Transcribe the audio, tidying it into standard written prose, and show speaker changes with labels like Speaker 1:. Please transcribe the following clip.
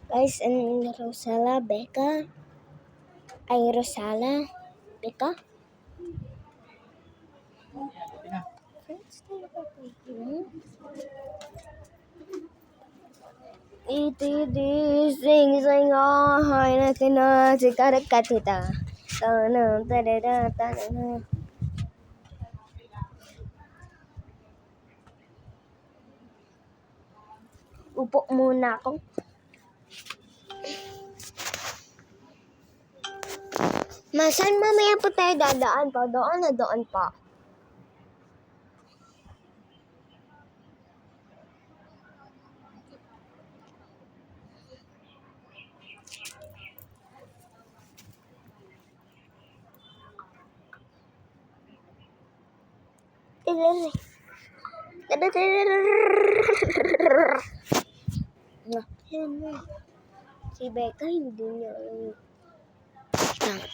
Speaker 1: Guys, and Rosala, Becca. Ay, Rosala, Becca. Iti sing sing hai na kina sikara katita. Tanam tarara tanam. Upo muna ako. Masan mamaya po tayo dadaan pa? Doon na doon pa. Si Becca hindi niya